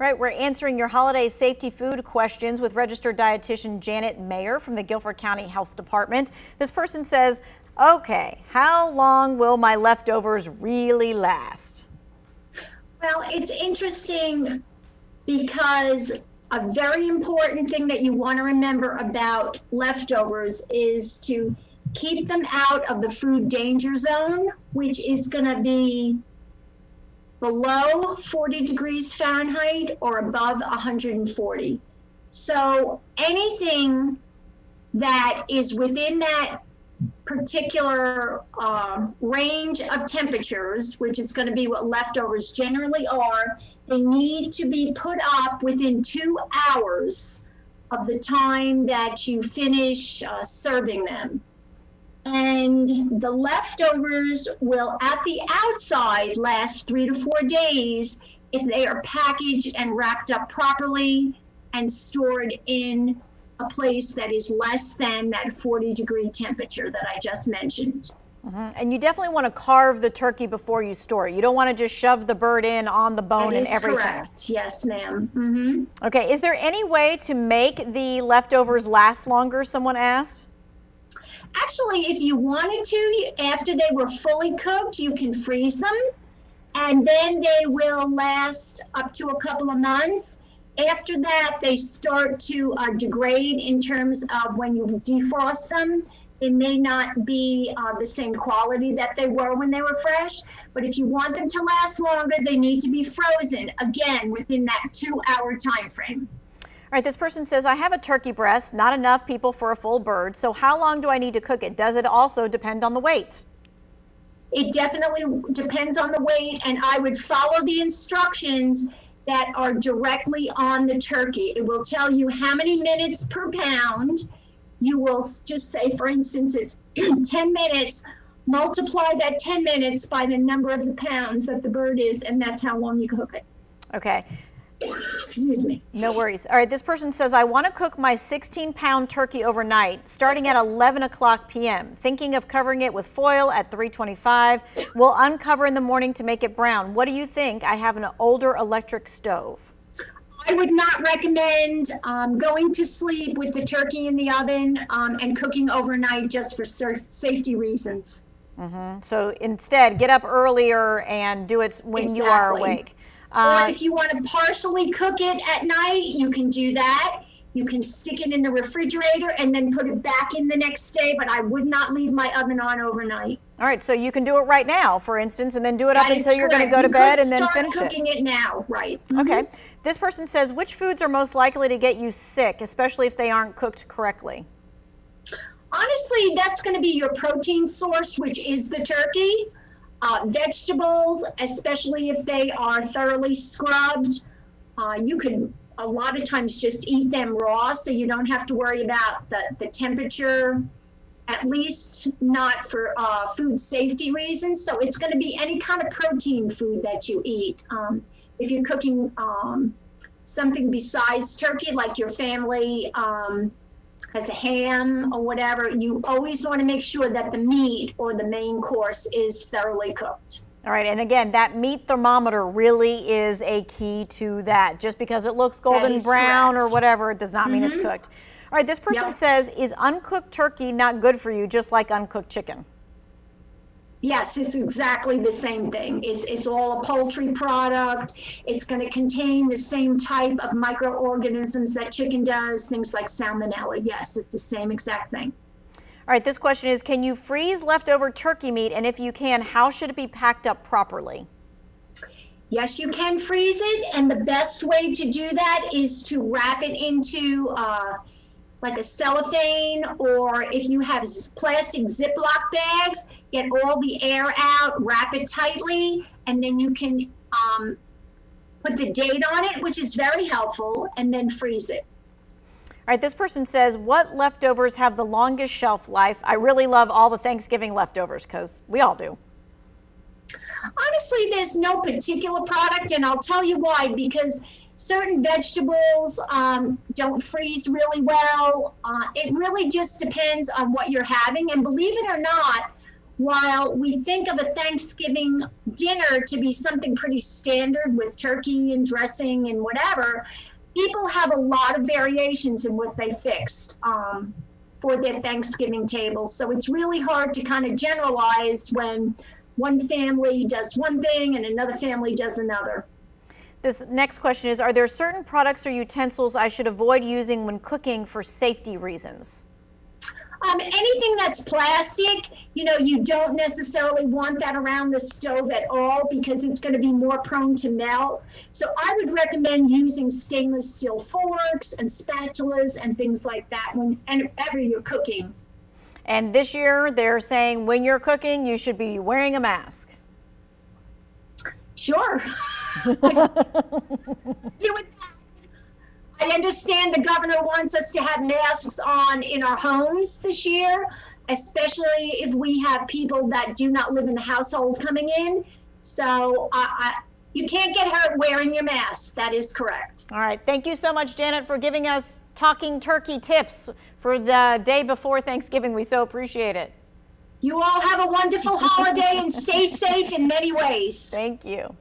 Right, we're answering your holiday safety food questions with registered dietitian Janet Mayer from the Guilford County Health Department. This person says, okay, how long will my leftovers really last? Well, it's interesting because a very important thing that you want to remember about leftovers is to keep them out of the food danger zone, which is going to be below 40 degrees Fahrenheit or above 140. So anything that is within that particular range of temperatures, which is going to be what leftovers generally are, they need to be put up within 2 hours of the time that you finish serving them. And the leftovers will, at the outside, last 3 to 4 days if they are packaged and wrapped up properly and stored in a place that is less than that 40-degree temperature that I just mentioned. And you definitely want to carve the turkey before you store it. You don't want to just shove the bird in on the bone and everything. That is correct. Yes, ma'am. Okay, is there any way to make the leftovers last longer, someone asked? Actually, if you wanted to, after they were fully cooked, you can freeze them, and then they will last up to a couple of months. After that, they start to degrade in terms of when you defrost them. They may not be the same quality that they were when they were fresh, but if you want them to last longer, they need to be frozen, again, within that 2-hour time frame. All right, this person says, I have a turkey breast, not enough people for a full bird, so how long do I need to cook it? Does it also depend on the weight? It definitely depends on the weight, and I would follow the instructions that are directly on the turkey. It will tell you how many minutes per pound. You will just say, for instance, it's 10 minutes, multiply that 10 minutes by the number of the pounds that the bird is, and that's how long you cook it. Okay. Excuse me. No worries. All right, this person says, I want to cook my 16-pound turkey overnight, starting at 11 o'clock p.m., thinking of covering it with foil at 325. We'll uncover in the morning to make it brown. What do you think? I have an older electric stove. I would not recommend going to sleep with the turkey in the oven and cooking overnight just for safety reasons. So instead, get up earlier and do it when you are awake. Or if you want to partially cook it at night, you can do that. You can stick it in the refrigerator and then put it back in the next day, but I would not leave my oven on overnight. All right, so you can do it right now, for instance, and then do it up until you're going to go to bed and then finish it. Start cooking it now, right. Okay. This person says, which foods are most likely to get you sick, especially if they aren't cooked correctly? Honestly, that's going to be your protein source, which is the turkey. Vegetables, especially if they are thoroughly scrubbed, you can a lot of times just eat them raw, so you don't have to worry about the temperature, at least not for food safety reasons. So it's going to be any kind of protein food that you eat. If you're cooking something besides turkey, like your family has a ham or whatever, you always want to make sure that the meat or the main course is thoroughly cooked. All right, and again, that meat thermometer really is a key to that. Just because it looks golden brown or whatever, it does not mean it's cooked. All right, this person says, is uncooked turkey not good for you, just like uncooked chicken? Yes, it's exactly the same thing. It's all a poultry product. It's going to contain the same type of microorganisms that chicken does, things like salmonella. Yes, it's the same exact thing. All right, this question is, can you freeze leftover turkey meat? And if you can, how should it be packed up properly? Yes, you can freeze it. And the best way to do that is to wrap it into like a cellophane, or if you have plastic Ziploc bags, get all the air out, wrap it tightly, and then you can put the date on it, which is very helpful, and then freeze it. All right, this person says, what leftovers have the longest shelf life? I really love all the Thanksgiving leftovers, because we all do. Honestly, there's no particular product, and I'll tell you why, because certain vegetables don't freeze really well. It really just depends on what you're having. And believe it or not, while we think of a Thanksgiving dinner to be something pretty standard with turkey and dressing and whatever, people have a lot of variations in what they fixed for their Thanksgiving table. So it's really hard to kind of generalize when one family does one thing and another family does another. This next question is, are there certain products or utensils I should avoid using when cooking for safety reasons? Anything that's plastic, you don't necessarily want that around the stove at all because it's going to be more prone to melt. So I would recommend using stainless steel forks and spatulas and things like that whenever you're cooking. And this year they're saying when you're cooking, you should be wearing a mask. Sure. I understand the governor wants us to have masks on in our homes this year, especially if we have people that do not live in the household coming in. So you can't get hurt wearing your mask. That is correct. All right. Thank you so much, Janet, for giving us talking turkey tips for the day before Thanksgiving. We so appreciate it. You all have a wonderful holiday and stay safe in many ways. Thank you.